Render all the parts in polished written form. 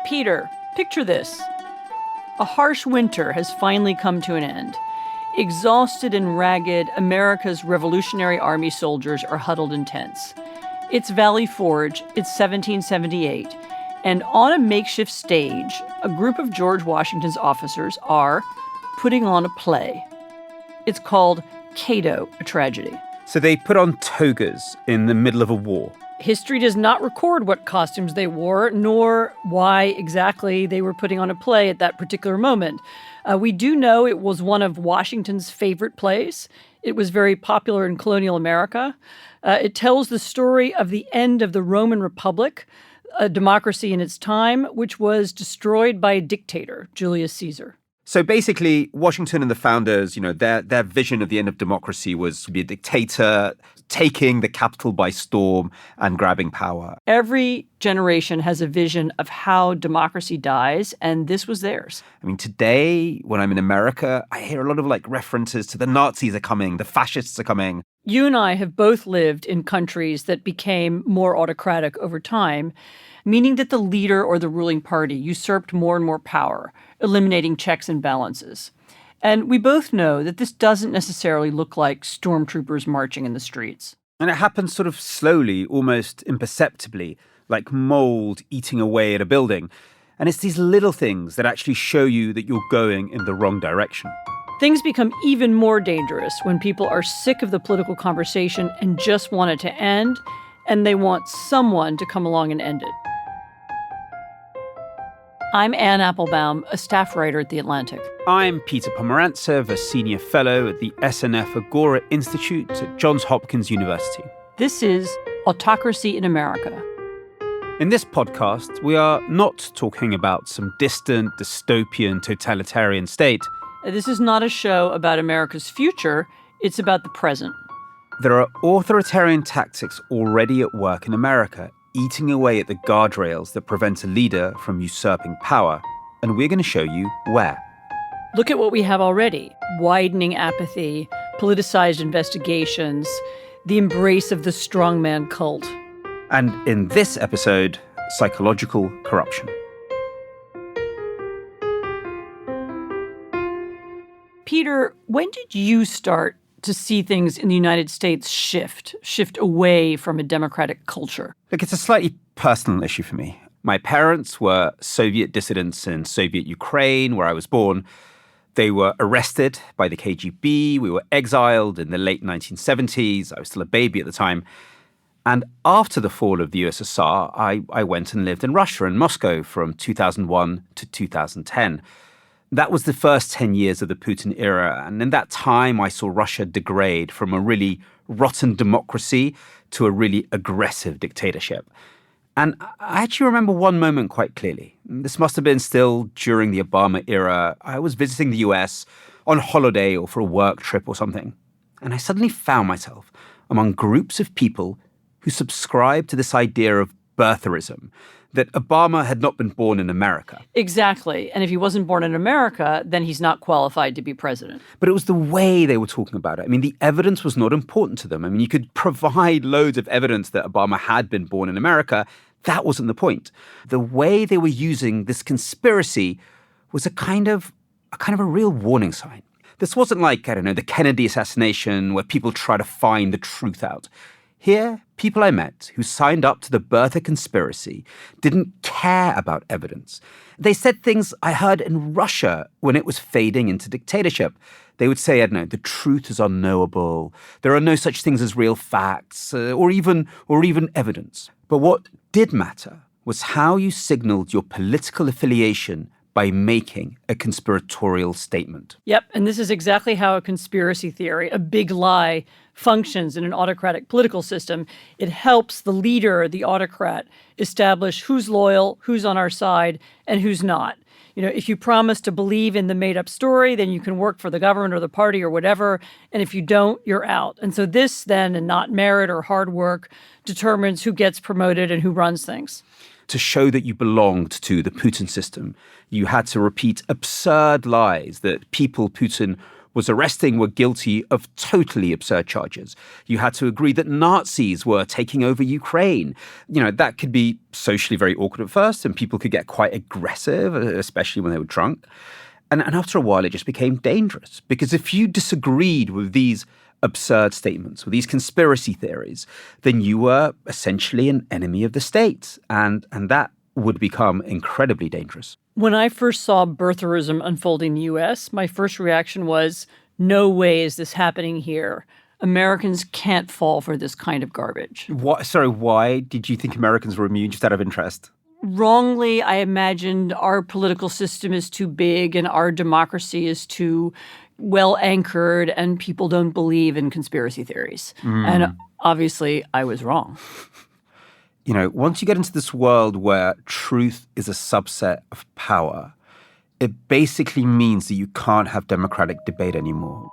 Peter, picture this. A harsh winter has finally come to an end. Exhausted and ragged, America's Revolutionary Army soldiers are huddled in tents. It's Valley Forge, it's 1778, and on a makeshift stage, a group of George Washington's officers are putting on a play. It's called Cato, a Tragedy. So they put on togas in the middle of a war. History does not record what costumes they wore, nor why exactly they were putting on a play at that particular moment. We do know it was one of Washington's favorite plays. It was very popular in colonial America. It tells the story of the end of the Roman Republic, a democracy in its time, which was destroyed by a dictator, Julius Caesar. So basically, Washington and the founders, their vision of the end of democracy was to be a dictator, taking the capital by storm and grabbing power. Every generation has a vision of how democracy dies, and this was theirs. I mean, today, when I'm in America, I hear a lot of references to the Nazis are coming, the fascists are coming. You and I have both lived in countries that became more autocratic over time, meaning that the leader or the ruling party usurped more and more power, eliminating checks and balances. And we both know that this doesn't necessarily look like stormtroopers marching in the streets. And it happens sort of slowly, almost imperceptibly, like mold eating away at a building. And it's these little things that actually show you that you're going in the wrong direction. Things become even more dangerous when people are sick of the political conversation and just want it to end, and they want someone to come along and end it. I'm Ann Applebaum, a staff writer at The Atlantic. I'm Peter Pomerantsev, a senior fellow at the SNF Agora Institute at Johns Hopkins University. This is Autocracy in America. In this podcast, we are not talking about some distant, dystopian, totalitarian state. This is not a show about America's future. It's about the present. There are authoritarian tactics already at work in America, eating away at the guardrails that prevent a leader from usurping power. And we're going to show you where. Look at what we have already. Widening apathy, politicized investigations, the embrace of the strongman cult. And in this episode, psychological corruption. Peter, when did you start to see things in the United States shift away from a democratic culture? Look, it's a slightly personal issue for me. My parents were Soviet dissidents in Soviet Ukraine, where I was born. They were arrested by the KGB. We were exiled in the late 1970s. I was still a baby at the time. And after the fall of the USSR, I went and lived in Russia, in Moscow, from 2001 to 2010. That was the first 10 years of the Putin era. And in that time, I saw Russia degrade from a really rotten democracy to a really aggressive dictatorship. And I actually remember one moment quite clearly. This must have been still during the Obama era. I was visiting the US on holiday or for a work trip or something. And I suddenly found myself among groups of people who subscribed to this idea of birtherism, that Obama had not been born in America. Exactly. And if he wasn't born in America, then he's not qualified to be president. But it was the way they were talking about it. I mean, the evidence was not important to them. I mean, you could provide loads of evidence that Obama had been born in America. That wasn't the point. The way they were using this conspiracy was a kind of a real warning sign. This wasn't like, the Kennedy assassination where people try to find the truth out. Here, people I met who signed up to the birther conspiracy didn't care about evidence. They said things I heard in Russia when it was fading into dictatorship. They would say, the truth is unknowable. There are no such things as real facts or even evidence. But what did matter was how you signaled your political affiliation by making a conspiratorial statement. Yep, and this is exactly how a conspiracy theory, a big lie, functions in an autocratic political system. It helps the leader, the autocrat, establish who's loyal, who's on our side, and who's not. If you promise to believe in the made-up story, then you can work for the government or the party or whatever. And if you don't, you're out. And so this then, and not merit or hard work, determines who gets promoted and who runs things. To show that you belonged to the Putin system, you had to repeat absurd lies that people Putin was arresting were guilty of totally absurd charges. You had to agree that Nazis were taking over Ukraine. That could be socially very awkward at first, and people could get quite aggressive, especially when they were drunk. And after a while, it just became dangerous, because if you disagreed with these absurd statements, with these conspiracy theories, then you were essentially an enemy of the state. And that would become incredibly dangerous. When I first saw birtherism unfolding in the U.S., my first reaction was, no way is this happening here. Americans can't fall for this kind of garbage. Why did you think Americans were immune, just out of interest? Wrongly, I imagined our political system is too big and our democracy is too well anchored and people don't believe in conspiracy theories. And obviously, I was wrong. Once you get into this world where truth is a subset of power, it basically means that you can't have democratic debate anymore.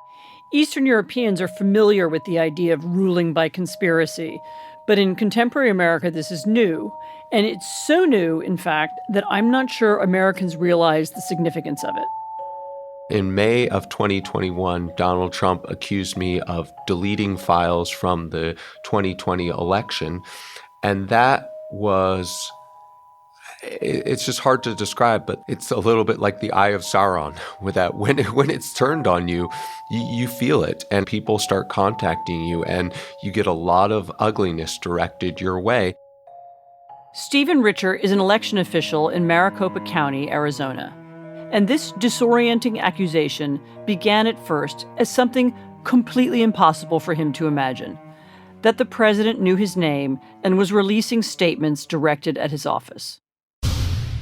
Eastern Europeans are familiar with the idea of ruling by conspiracy. But in contemporary America, this is new. And it's so new, in fact, that I'm not sure Americans realize the significance of it. In May of 2021, Donald Trump accused me of deleting files from the 2020 election. And that was, it's just hard to describe, but it's a little bit like the Eye of Sauron, with that when it's turned on you, you feel it, and people start contacting you, and you get a lot of ugliness directed your way. Stephen Richer is an election official in Maricopa County, Arizona. And this disorienting accusation began at first as something completely impossible for him to imagine: that the president knew his name and was releasing statements directed at his office.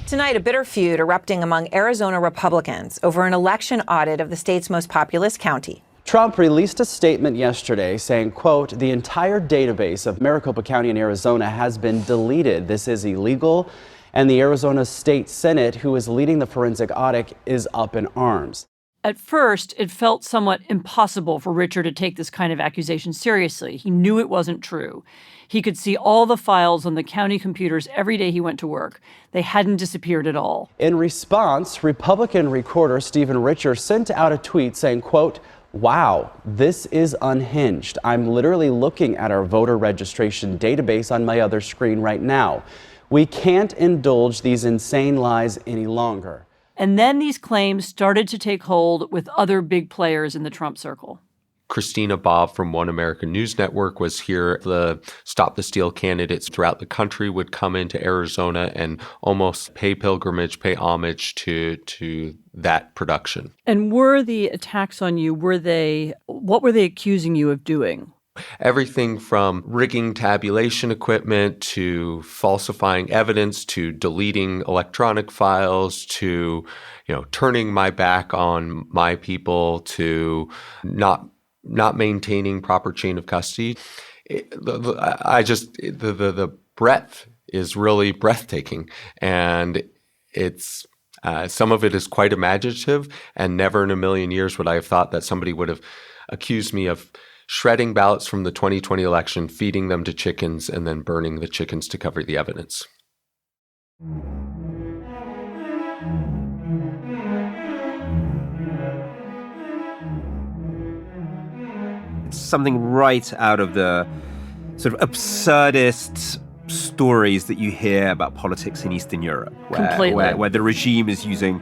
Tonight, a bitter feud erupting among Arizona Republicans over an election audit of the state's most populous county. Trump released a statement yesterday saying, quote, "The entire database of Maricopa County in Arizona has been deleted. This is illegal, and the Arizona State Senate, who is leading the forensic audit, is up in arms." At first, it felt somewhat impossible for Richard to take this kind of accusation seriously. He knew it wasn't true. He could see all the files on the county computers every day he went to work. They hadn't disappeared at all. In response, Republican recorder Stephen Richer sent out a tweet saying, quote, "Wow, this is unhinged. I'm literally looking at our voter registration database on my other screen right now. We can't indulge these insane lies any longer." And then these claims started to take hold with other big players in the Trump circle. Christina Bobb from One American News Network was here. The Stop the Steal candidates throughout the country would come into Arizona and almost pay pilgrimage, pay homage to that production. And were the attacks on you, what were they accusing you of doing? Everything from rigging tabulation equipment to falsifying evidence to deleting electronic files to, turning my back on my people to not maintaining proper chain of custody. The breadth is really breathtaking, and it's some of it is quite imaginative, and never in a million years would I have thought that somebody would have accused me of shredding ballots from the 2020 election, feeding them to chickens, and then burning the chickens to cover the evidence. It's something right out of the sort of absurdist stories that you hear about politics in Eastern Europe, where the regime is using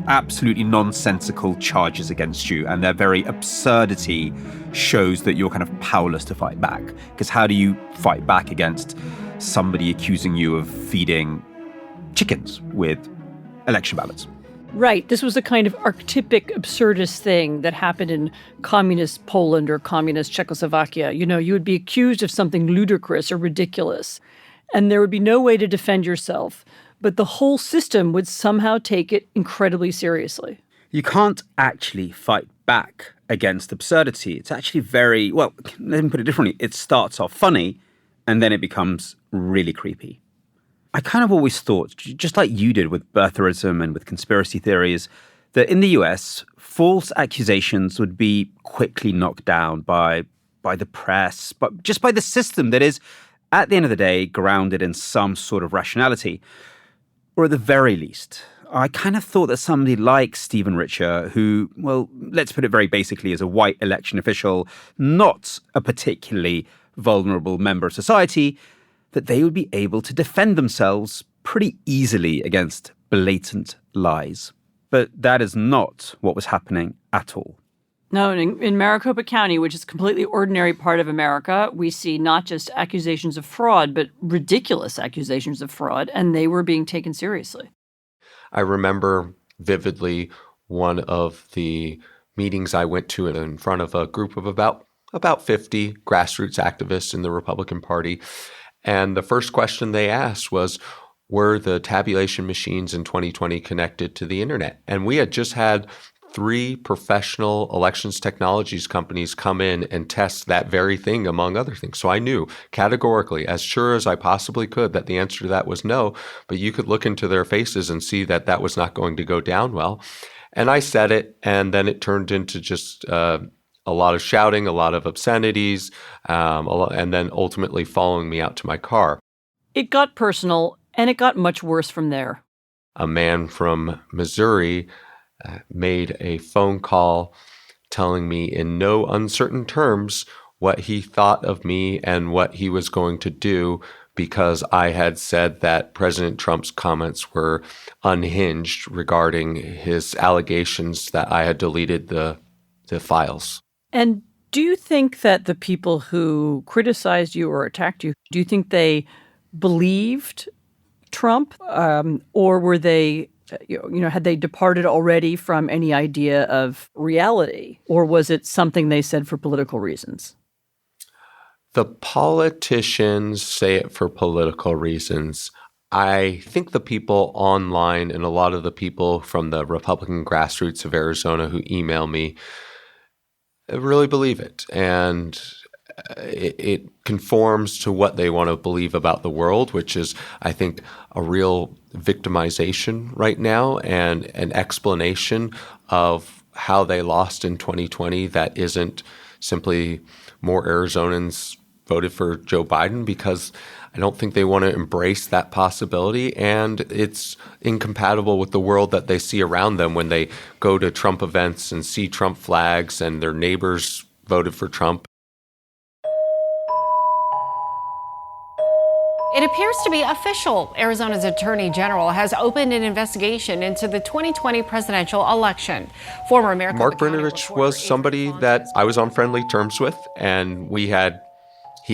absolutely nonsensical charges against you, and their very absurdity shows that you're kind of powerless to fight back. Because how do you fight back against somebody accusing you of feeding chickens with election ballots? Right. This was a kind of archetypic absurdist thing that happened in communist Poland or communist Czechoslovakia. You would be accused of something ludicrous or ridiculous, and there would be no way to defend yourself. But the whole system would somehow take it incredibly seriously. You can't actually fight back against absurdity. It's actually let me put it differently. It starts off funny, and then it becomes really creepy. I kind of always thought, just like you did with birtherism and with conspiracy theories, that in the US, false accusations would be quickly knocked down by the press, but just by the system that is, at the end of the day, grounded in some sort of rationality. Or at the very least, I kind of thought that somebody like Stephen Richer, who, well, let's put it very basically, is a white election official, not a particularly vulnerable member of society, that they would be able to defend themselves pretty easily against blatant lies. But that is not what was happening at all. No, in Maricopa County, which is a completely ordinary part of America, we see not just accusations of fraud, but ridiculous accusations of fraud, and they were being taken seriously. I remember vividly one of the meetings I went to in front of a group of about 50 grassroots activists in the Republican Party. And the first question they asked was, were the tabulation machines in 2020 connected to the internet? And we had just had 3 professional elections technologies companies come in and test that very thing, among other things. So I knew categorically, as sure as I possibly could, that the answer to that was no. But you could look into their faces and see that that was not going to go down well. And I said it, and then it turned into just a lot of shouting, a lot of obscenities, and then ultimately following me out to my car. It got personal, and it got much worse from there. A man from Missouri made a phone call telling me in no uncertain terms what he thought of me and what he was going to do because I had said that President Trump's comments were unhinged regarding his allegations that I had deleted the files. And do you think that the people who criticized you or attacked you, do you think they believed Trump, or were they, had they departed already from any idea of reality, or was it something they said for political reasons? The politicians say it for political reasons. I think the people online and a lot of the people from the Republican grassroots of Arizona who email me really believe it. And it conforms to what they want to believe about the world, which is, I think, a real victimization right now and an explanation of how they lost in 2020 that isn't simply more Arizonans voted for Joe Biden, because I don't think they want to embrace that possibility. And it's incompatible with the world that they see around them when they go to Trump events and see Trump flags and their neighbors voted for Trump. It appears to be official. Arizona's Attorney General has opened an investigation into the 2020 presidential election. Former Maricopa Mark County Brnovich reporter was somebody that I was on friendly terms with, and he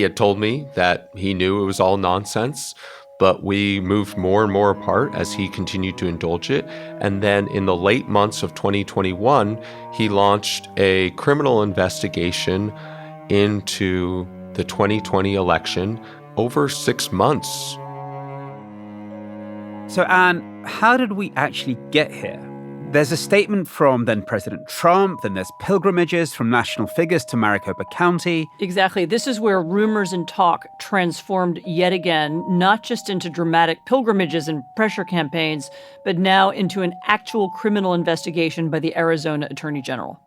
had told me that he knew it was all nonsense, but we moved more and more apart as he continued to indulge it. And then in the late months of 2021, he launched a criminal investigation into the 2020 election over 6 months. So, Anne, how did we actually get here? There's a statement from then President Trump, then there's pilgrimages from national figures to Maricopa County. Exactly. This is where rumors and talk transformed yet again, not just into dramatic pilgrimages and pressure campaigns, but now into an actual criminal investigation by the Arizona Attorney General.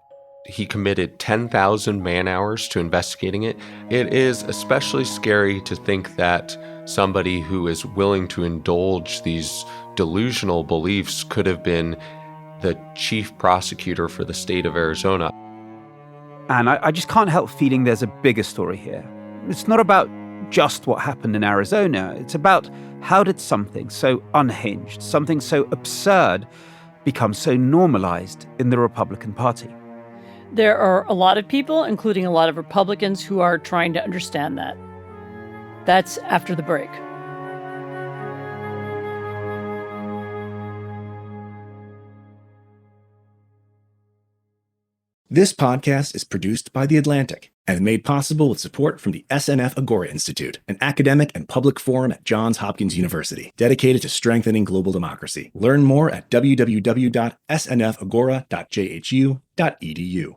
He committed 10,000 man-hours to investigating it. It is especially scary to think that somebody who is willing to indulge these delusional beliefs could have been the chief prosecutor for the state of Arizona. And I just can't help feeling there's a bigger story here. It's not about just what happened in Arizona. It's about how did something so unhinged, something so absurd, become so normalized in the Republican Party? There are a lot of people, including a lot of Republicans, who are trying to understand that. That's after the break. This podcast is produced by The Atlantic and made possible with support from the SNF Agora Institute, an academic and public forum at Johns Hopkins University, dedicated to strengthening global democracy. Learn more at www.snfagora.jhu.edu.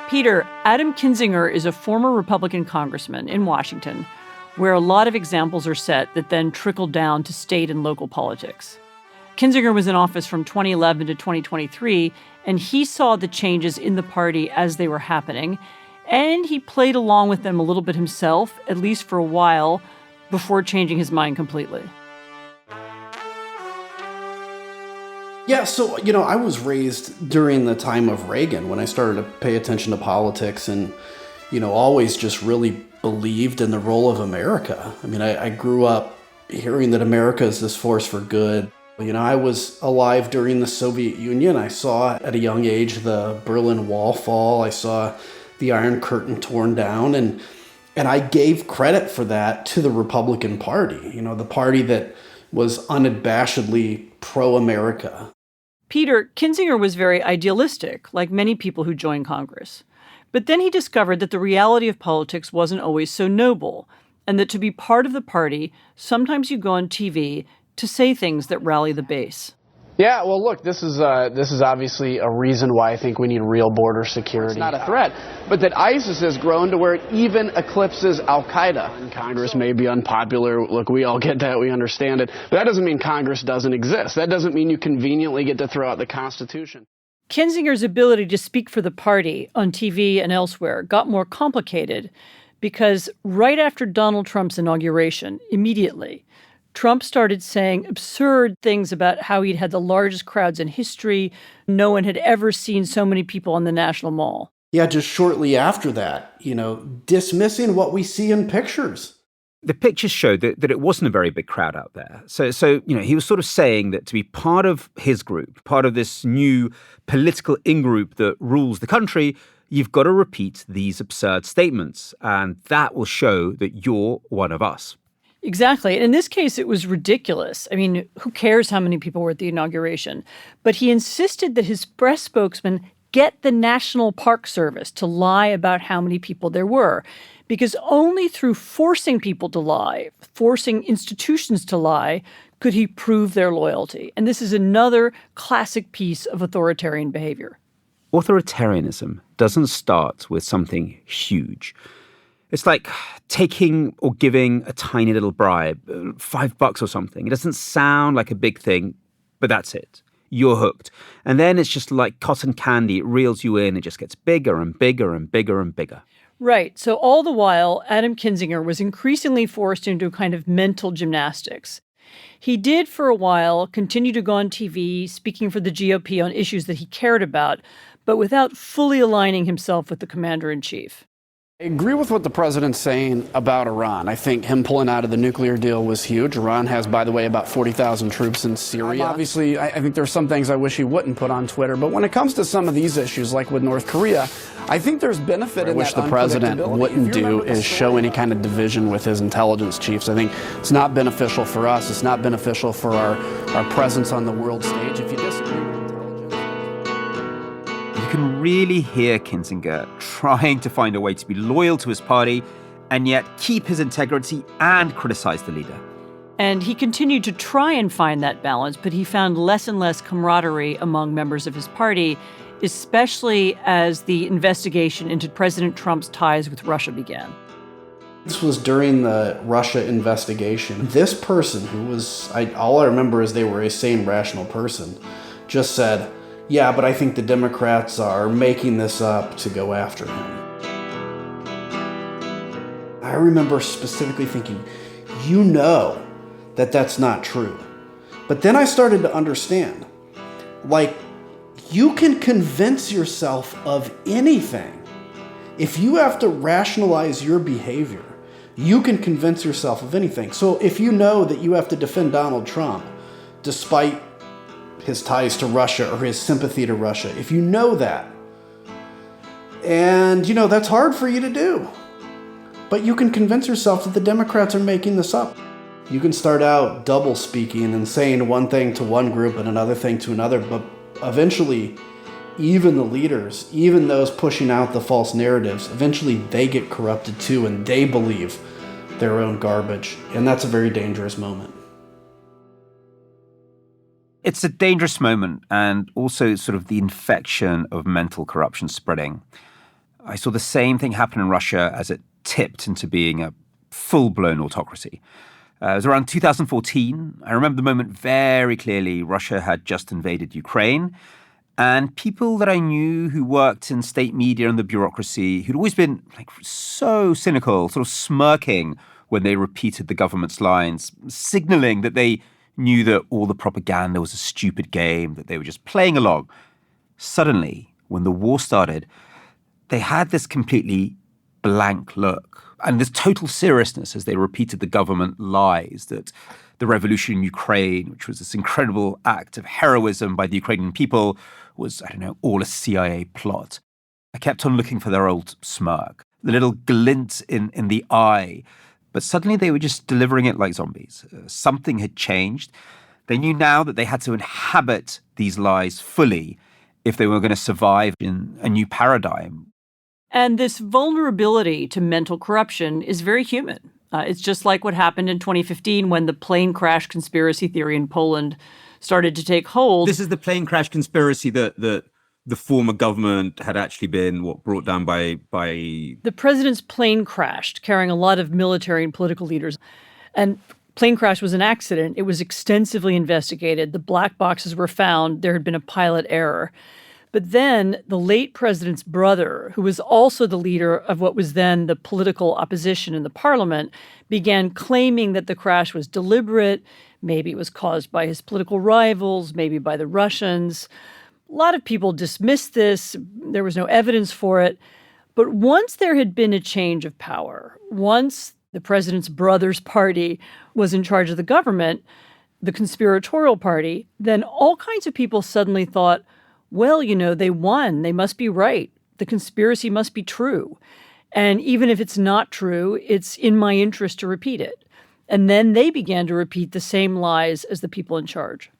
Peter, Adam Kinzinger is a former Republican congressman in Washington, where a lot of examples are set that then trickle down to state and local politics. Kinzinger was in office from 2011 to 2023, and he saw the changes in the party as they were happening, and he played along with them a little bit himself, at least for a while, before changing his mind completely. Yeah, so, I was raised during the time of Reagan when I started to pay attention to politics and, always just really believed in the role of America. I mean, I grew up hearing that America is this force for good. I was alive during the Soviet Union. I saw at a young age the Berlin Wall fall. I saw the Iron Curtain torn down. And I gave credit for that to the Republican Party, the party that was unabashedly pro-America. Peter, Kinzinger was very idealistic, like many people who joined Congress. But then he discovered that the reality of politics wasn't always so noble, and that to be part of the party, sometimes you go on TV to say things that rally the base. Yeah, well, look, this is obviously a reason why I think we need real border security. It's not a threat, but that ISIS has grown to where it even eclipses al-Qaeda. Congress may be unpopular. Look, we all get that. We understand it. But that doesn't mean Congress doesn't exist. That doesn't mean you conveniently get to throw out the Constitution. Kinzinger's ability to speak for the party on TV and elsewhere got more complicated because right after Donald Trump's inauguration, immediately, Trump started saying absurd things about how he'd had the largest crowds in history. No one had ever seen so many people on the National Mall. Yeah, just shortly after that, dismissing what we see in pictures. The pictures showed that it wasn't a very big crowd out there. So he was sort of saying that to be part of his group, part of this new political in-group that rules the country, you've got to repeat these absurd statements. And that will show that you're one of us. Exactly. And in this case, it was ridiculous. I mean, who cares how many people were at the inauguration? But he insisted that his press spokesman get the National Park Service to lie about how many people there were. Because only through forcing people to lie, forcing institutions to lie, could he prove their loyalty. And this is another classic piece of authoritarian behavior. Authoritarianism doesn't start with something huge. It's like taking or giving a tiny little bribe, $5 or something. It doesn't sound like a big thing, but that's it. You're hooked. And then it's just like cotton candy. It reels you in. It just gets bigger and bigger and bigger and bigger. Right. So all the while, Adam Kinzinger was increasingly forced into a kind of mental gymnastics. He did, for a while, continue to go on TV, speaking for the GOP on issues that he cared about, but without fully aligning himself with the commander-in-chief. I agree with what the president's saying about Iran. I think him pulling out of the nuclear deal was huge. Iran has, by the way, about 40,000 troops in Syria. Obviously, I think there's some things I wish he wouldn't put on Twitter. But when it comes to some of these issues, like with North Korea, I think there's benefit in that. What the president wouldn't do is show any kind of division with his intelligence chiefs. I think it's not beneficial for us. It's not beneficial for our presence on the world stage. If you disagree with you can really hear Kinzinger trying to find a way to be loyal to his party and yet keep his integrity and criticize the leader. And he continued to try and find that balance, but he found less and less camaraderie among members of his party, especially as the investigation into President Trump's ties with Russia began. This was during the Russia investigation. This person, who was, all I remember is they were a sane, rational person, just said, yeah, but I think the Democrats are making this up to go after him. I remember specifically thinking, that that's not true. But then I started to understand, you can convince yourself of anything. If you have to rationalize your behavior, you can convince yourself of anything. So if you know that you have to defend Donald Trump, despite his ties to Russia or his sympathy to Russia, if you know that, and that's hard for you to do, but you can convince yourself that the Democrats are making this up. You can start out double speaking and saying one thing to one group and another thing to another, but eventually even the leaders, even those pushing out the false narratives, eventually they get corrupted too and they believe their own garbage, and that's a very dangerous moment. It's a dangerous moment and also sort of the infection of mental corruption spreading. I saw the same thing happen in Russia as it tipped into being a full-blown autocracy. It was around 2014. I remember the moment very clearly. Russia had just invaded Ukraine. And people that I knew who worked in state media and the bureaucracy, who'd always been like so cynical, sort of smirking when they repeated the government's lines, signaling that they knew that all the propaganda was a stupid game, that they were just playing along. Suddenly, when the war started, they had this completely blank look and this total seriousness as they repeated the government lies that the revolution in Ukraine, which was this incredible act of heroism by the Ukrainian people, was, all a CIA plot. I kept on looking for their old smirk, the little glint in the eye. But suddenly they were just delivering it like zombies. Something had changed. They knew now that they had to inhabit these lies fully if they were going to survive in a new paradigm. And this vulnerability to mental corruption is very human. It's just like what happened in 2015 when the plane crash conspiracy theory in Poland started to take hold. This is the plane crash conspiracy that the former government had actually been brought down by... The president's plane crashed, carrying a lot of military and political leaders. And plane crash was an accident. It was extensively investigated. The black boxes were found. There had been a pilot error. But then the late president's brother, who was also the leader of what was then the political opposition in the parliament, began claiming that the crash was deliberate. Maybe it was caused by his political rivals, maybe by the Russians. A lot of people dismissed this. There was no evidence for it. But once there had been a change of power, once the president's brother's party was in charge of the government, the conspiratorial party, then all kinds of people suddenly thought, well, they won. They must be right. The conspiracy must be true. And even if it's not true, it's in my interest to repeat it. And then they began to repeat the same lies as the people in charge.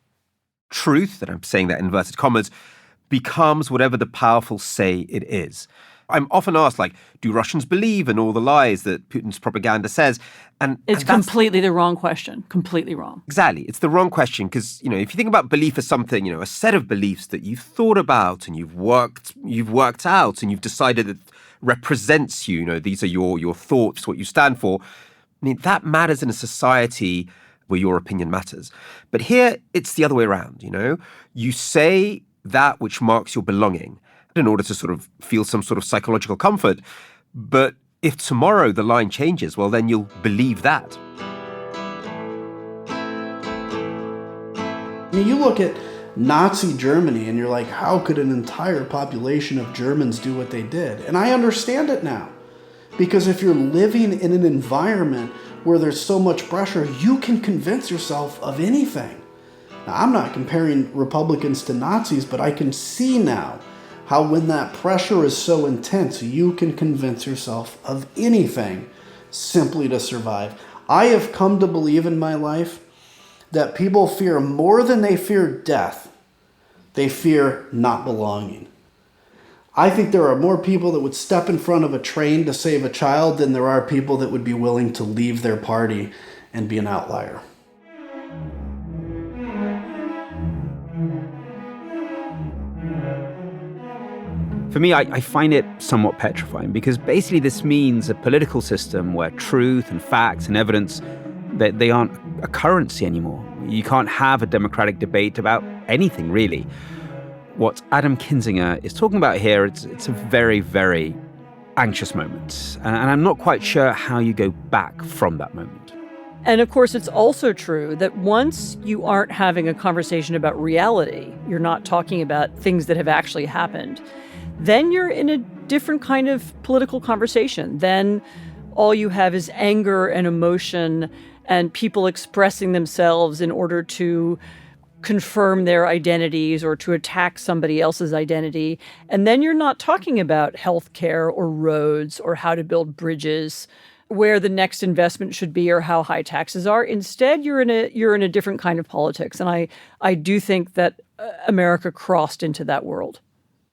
Truth, and I'm saying that in inverted commas, becomes whatever the powerful say it is. I'm often asked, do Russians believe in all the lies that Putin's propaganda says? And it's completely the wrong question. Completely wrong. Exactly. It's the wrong question because, if you think about belief as something, a set of beliefs that you've thought about and you've worked out and you've decided that represents you, these are your thoughts, what you stand for. That matters in a society where your opinion matters. But here, it's the other way around, You say that which marks your belonging in order to sort of feel some sort of psychological comfort. But if tomorrow the line changes, well, then you'll believe that. You look at Nazi Germany and you're like, how could an entire population of Germans do what they did? And I understand it now. Because if you're living in an environment where there's so much pressure, you can convince yourself of anything. Now, I'm not comparing Republicans to Nazis, but I can see now how when that pressure is so intense, you can convince yourself of anything simply to survive. I have come to believe in my life that people fear more than they fear death. They fear not belonging. I think there are more people that would step in front of a train to save a child than there are people that would be willing to leave their party and be an outlier. For me, I find it somewhat petrifying because basically this means a political system where truth and facts and evidence, that they aren't a currency anymore. You can't have a democratic debate about anything, really. What Adam Kinzinger is talking about here, it's a very, very anxious moment. And I'm not quite sure how you go back from that moment. And of course, it's also true that once you aren't having a conversation about reality, you're not talking about things that have actually happened, then you're in a different kind of political conversation. Then all you have is anger and emotion and people expressing themselves in order to confirm their identities or to attack somebody else's identity. And then you're not talking about healthcare or roads or how to build bridges, where the next investment should be or how high taxes are. Instead, you're in a different kind of politics. And I do think that America crossed into that world.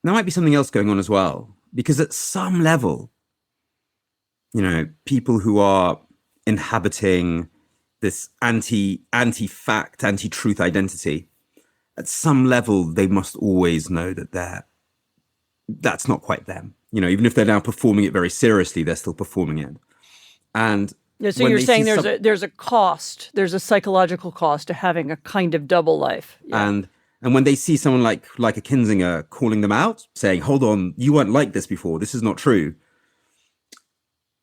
There might be something else going on as well, because at some level, people who are inhabiting this anti-fact, anti-truth identity, at some level, they must always know that that's not quite them. Even if they're now performing it very seriously, they're still performing it. And Yeah, so when you're they saying see there's a cost, there's a psychological cost to having a kind of double life. Yeah. and when they see someone like a Kinzinger calling them out, saying, "Hold on, you weren't like this before. This is not true,"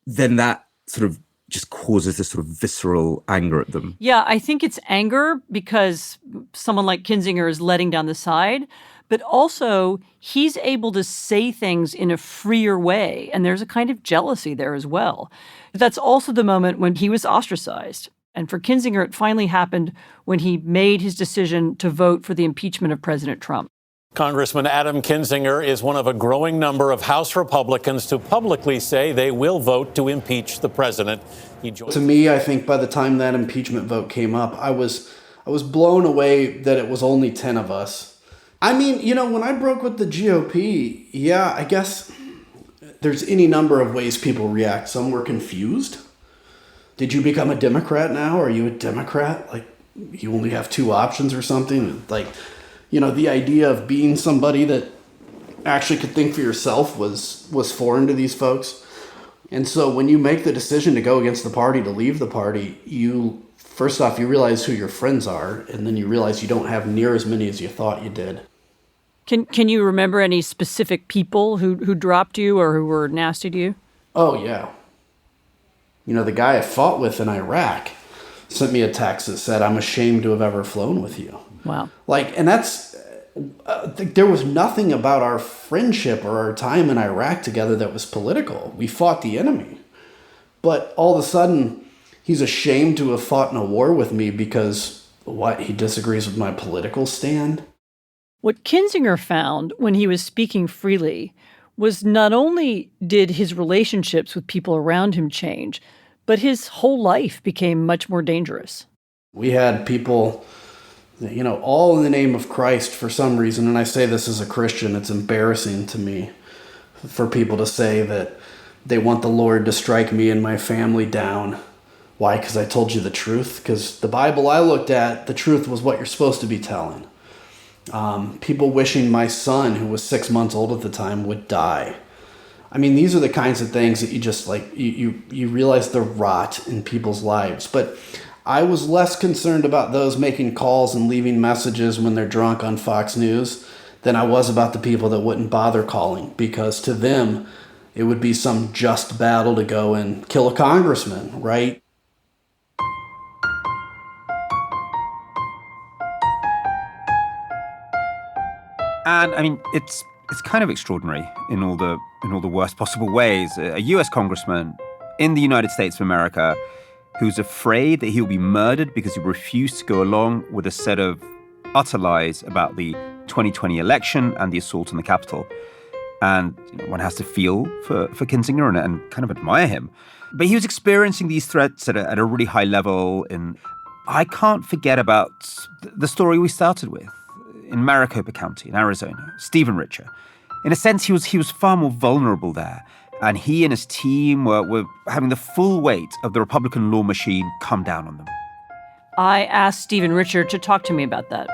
then that sort of just causes this sort of visceral anger at them. Yeah, I think it's anger because someone like Kinzinger is letting down the side, but also he's able to say things in a freer way, and there's a kind of jealousy there as well. That's also the moment when he was ostracized. And for Kinzinger, it finally happened when he made his decision to vote for the impeachment of President Trump. Congressman Adam Kinzinger is one of a growing number of House Republicans to publicly say they will vote to impeach the president. To me, I think by the time that impeachment vote came up, I was blown away that it was only 10 of us. I mean, when I broke with the GOP, yeah, I guess there's any number of ways people react. Some were confused. Did you become a Democrat now? Are you a Democrat? Like, you only have two options or something? Like, the idea of being somebody that actually could think for yourself was foreign to these folks. And so when you make the decision to go against the party, to leave the party, first off, you realize who your friends are, and then you realize you don't have near as many as you thought you did. Can you remember any specific people who dropped you or who were nasty to you? Oh, yeah. The guy I fought with in Iraq sent me a text that said, "I'm ashamed to have ever flown with you." Wow. And that's, there was nothing about our friendship or our time in Iraq together that was political. We fought the enemy. But all of a sudden, he's ashamed to have fought in a war with me because, he disagrees with my political stand? What Kinzinger found when he was speaking freely was not only did his relationships with people around him change, but his whole life became much more dangerous. We had people, all in the name of Christ for some reason, and I say this as a Christian, it's embarrassing to me for people to say that they want the Lord to strike me and my family down. Why? Because I told you the truth? Because the Bible I looked at, the truth was what you're supposed to be telling. People wishing my son, who was 6 months old at the time, would die. I mean, these are the kinds of things that you just you realize the rot in people's lives. But I was less concerned about those making calls and leaving messages when they're drunk on Fox News than I was about the people that wouldn't bother calling, because to them, it would be some just battle to go and kill a congressman, right? And I mean, it's kind of extraordinary in all the worst possible ways. A U.S. congressman in the United States of America who's afraid that he'll be murdered because he refused to go along with a set of utter lies about the 2020 election and the assault on the Capitol. And one has to feel for Kinzinger and kind of admire him. But he was experiencing these threats at a really high level. And I can't forget about the story we started with in Maricopa County in Arizona, Stephen Richer. In a sense, he was far more vulnerable there. And he and his team were having the full weight of the Republican law machine come down on them. I asked Stephen Richer to talk to me about that.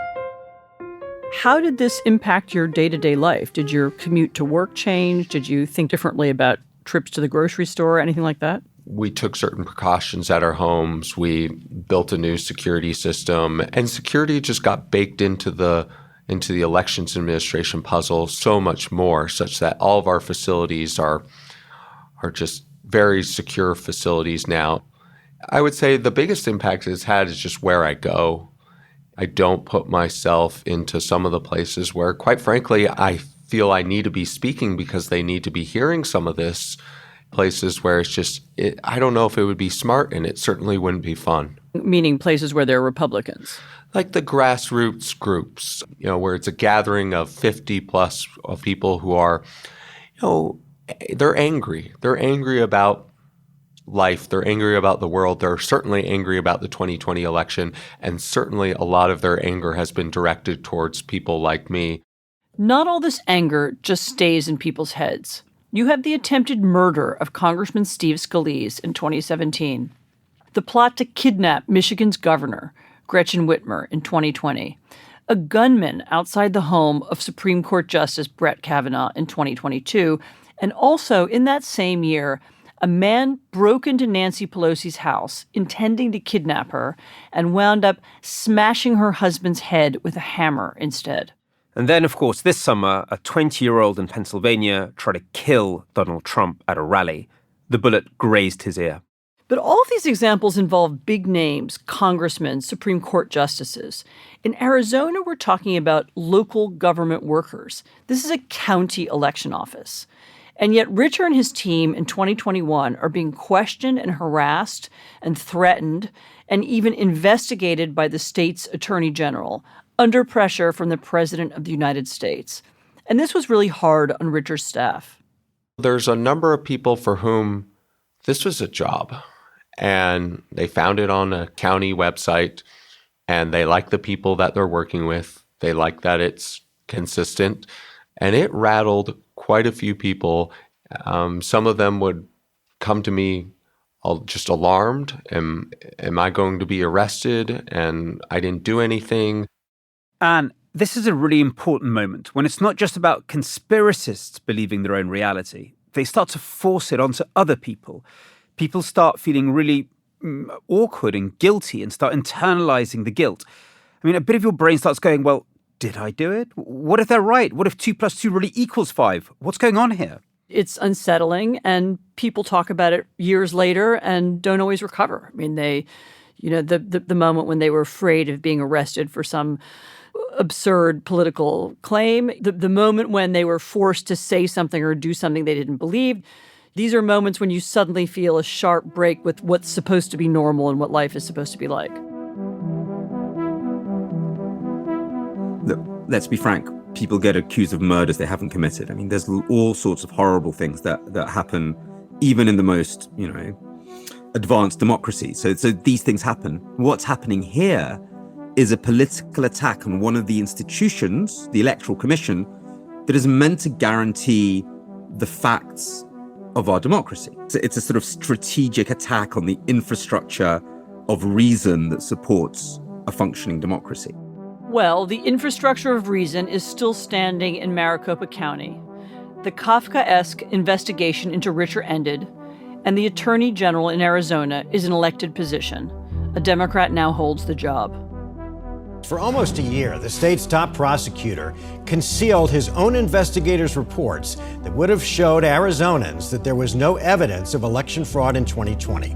How did this impact your day-to-day life? Did your commute to work change? Did you think differently about trips to the grocery store, anything like that? We took certain precautions at our homes. We built a new security system, and security just got baked into the elections administration puzzle so much more, such that all of our facilities are just very secure facilities now. I would say the biggest impact it's had is just where I go. I don't put myself into some of the places where, quite frankly, I feel I need to be speaking because they need to be hearing some of this. Places where it's just, I don't know if it would be smart, and it certainly wouldn't be fun. Meaning places where there are Republicans? Like the grassroots groups, where it's a gathering of 50 plus of people who are, they're angry. They're angry about life. They're angry about the world. They're certainly angry about the 2020 election. And certainly a lot of their anger has been directed towards people like me. Not all this anger just stays in people's heads. You have the attempted murder of Congressman Steve Scalise in 2017, the plot to kidnap Michigan's governor, Gretchen Whitmer, in 2020, a gunman outside the home of Supreme Court Justice Brett Kavanaugh in 2022, and also in that same year, a man broke into Nancy Pelosi's house, intending to kidnap her, and wound up smashing her husband's head with a hammer instead. And then, of course, this summer, a 20-year-old in Pennsylvania tried to kill Donald Trump at a rally. The bullet grazed his ear. But all of these examples involve big names, congressmen, Supreme Court justices. In Arizona, we're talking about local government workers. This is a county election office. And yet Richer and his team in 2021 are being questioned and harassed and threatened and even investigated by the state's attorney general under pressure from the president of the United States. And this was really hard on Richer's staff. There's a number of people for whom this was a job. And they found it on a county website, and they like the people that they're working with. They like that it's consistent. And it rattled quite a few people. Some of them would come to me just alarmed. Am I going to be arrested? And I didn't do anything. And this is a really important moment when it's not just about conspiracists believing their own reality. They start to force it onto other people. People start feeling really awkward and guilty and start internalizing the guilt. I mean, a bit of your brain starts going, well, did I do it? What if they're right? What if 2 + 2 really equals 5? What's going on here? It's unsettling, and people talk about it years later and don't always recover. I mean, the moment when they were afraid of being arrested for some absurd political claim, the moment when they were forced to say something or do something they didn't believe. These are moments when you suddenly feel a sharp break with what's supposed to be normal and what life is supposed to be like. Look, let's be frank. People get accused of murders they haven't committed. I mean, there's all sorts of horrible things that happen, even in the most, advanced democracies. So these things happen. What's happening here is a political attack on one of the institutions, the Electoral Commission, that is meant to guarantee the facts of our democracy. So it's a sort of strategic attack on the infrastructure of reason that supports a functioning democracy. Well, the infrastructure of reason is still standing in Maricopa County. The Kafkaesque investigation into Richer ended, and the Attorney General in Arizona is an elected position. A Democrat now holds the job. For almost a year, the state's top prosecutor concealed his own investigators' reports that would have showed Arizonans that there was no evidence of election fraud in 2020.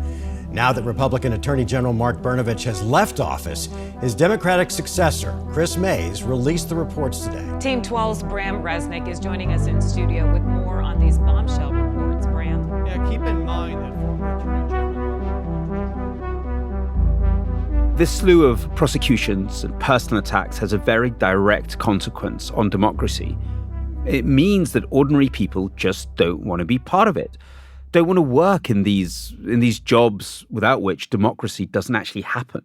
Now that Republican Attorney General Mark Brnovich has left office, his Democratic successor, Chris Mays, released the reports today. Team 12's Bram Resnick is joining us in studio with more on these bombshell reports. Bram? Yeah, keep in mind that former Attorney General... This slew of prosecutions and personal attacks has a very direct consequence on democracy. It means that ordinary people just don't want to be part of it, don't want to work in these jobs without which democracy doesn't actually happen.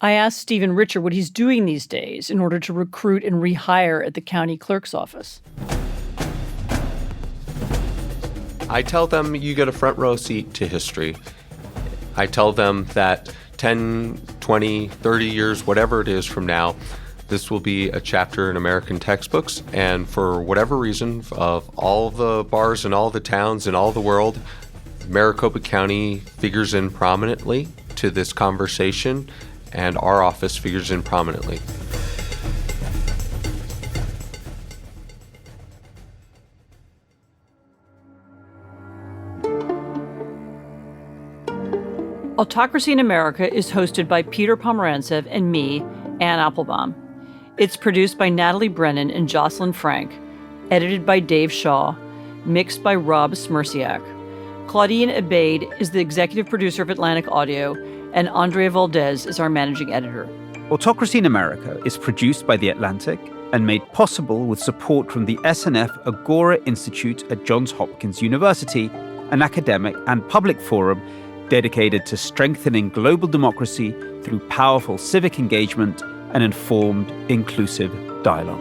I asked Stephen Richer what he's doing these days in order to recruit and rehire at the county clerk's office. I tell them you get a front row seat to history. I tell them that 10, 20, 30 years, whatever it is from now, this will be a chapter in American textbooks. And for whatever reason, of all the bars in all the towns in all the world, Maricopa County figures in prominently to this conversation, and our office figures in prominently. Autocracy in America is hosted by Peter Pomerantsev and me, Ann Applebaum. It's produced by Natalie Brennan and Jocelyn Frank, edited by Dave Shaw, mixed by Rob Smirciak. Claudine Abaid is the executive producer of Atlantic Audio, and Andrea Valdez is our managing editor. Autocracy in America is produced by The Atlantic and made possible with support from the SNF Agora Institute at Johns Hopkins University, an academic and public forum dedicated to strengthening global democracy through powerful civic engagement and informed, inclusive dialogue.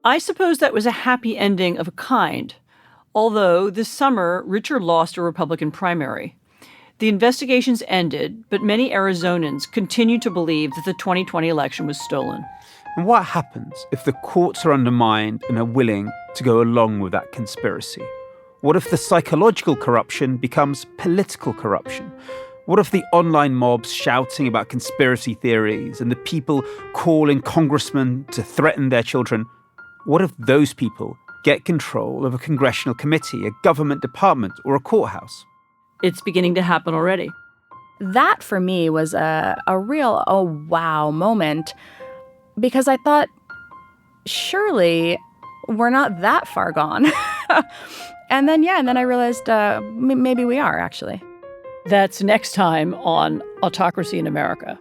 I suppose that was a happy ending of a kind, although this summer, Richer lost a Republican primary. The investigations ended, but many Arizonans continue to believe that the 2020 election was stolen. And what happens if the courts are undermined and are willing to go along with that conspiracy? What if the psychological corruption becomes political corruption? What if the online mobs shouting about conspiracy theories and the people calling congressmen to threaten their children, what if those people get control of a congressional committee, a government department, or a courthouse? It's beginning to happen already. That, for me, was a real, oh, wow moment, because I thought, surely we're not that far gone. And then I realized maybe we are, actually. That's next time on Autocracy in America.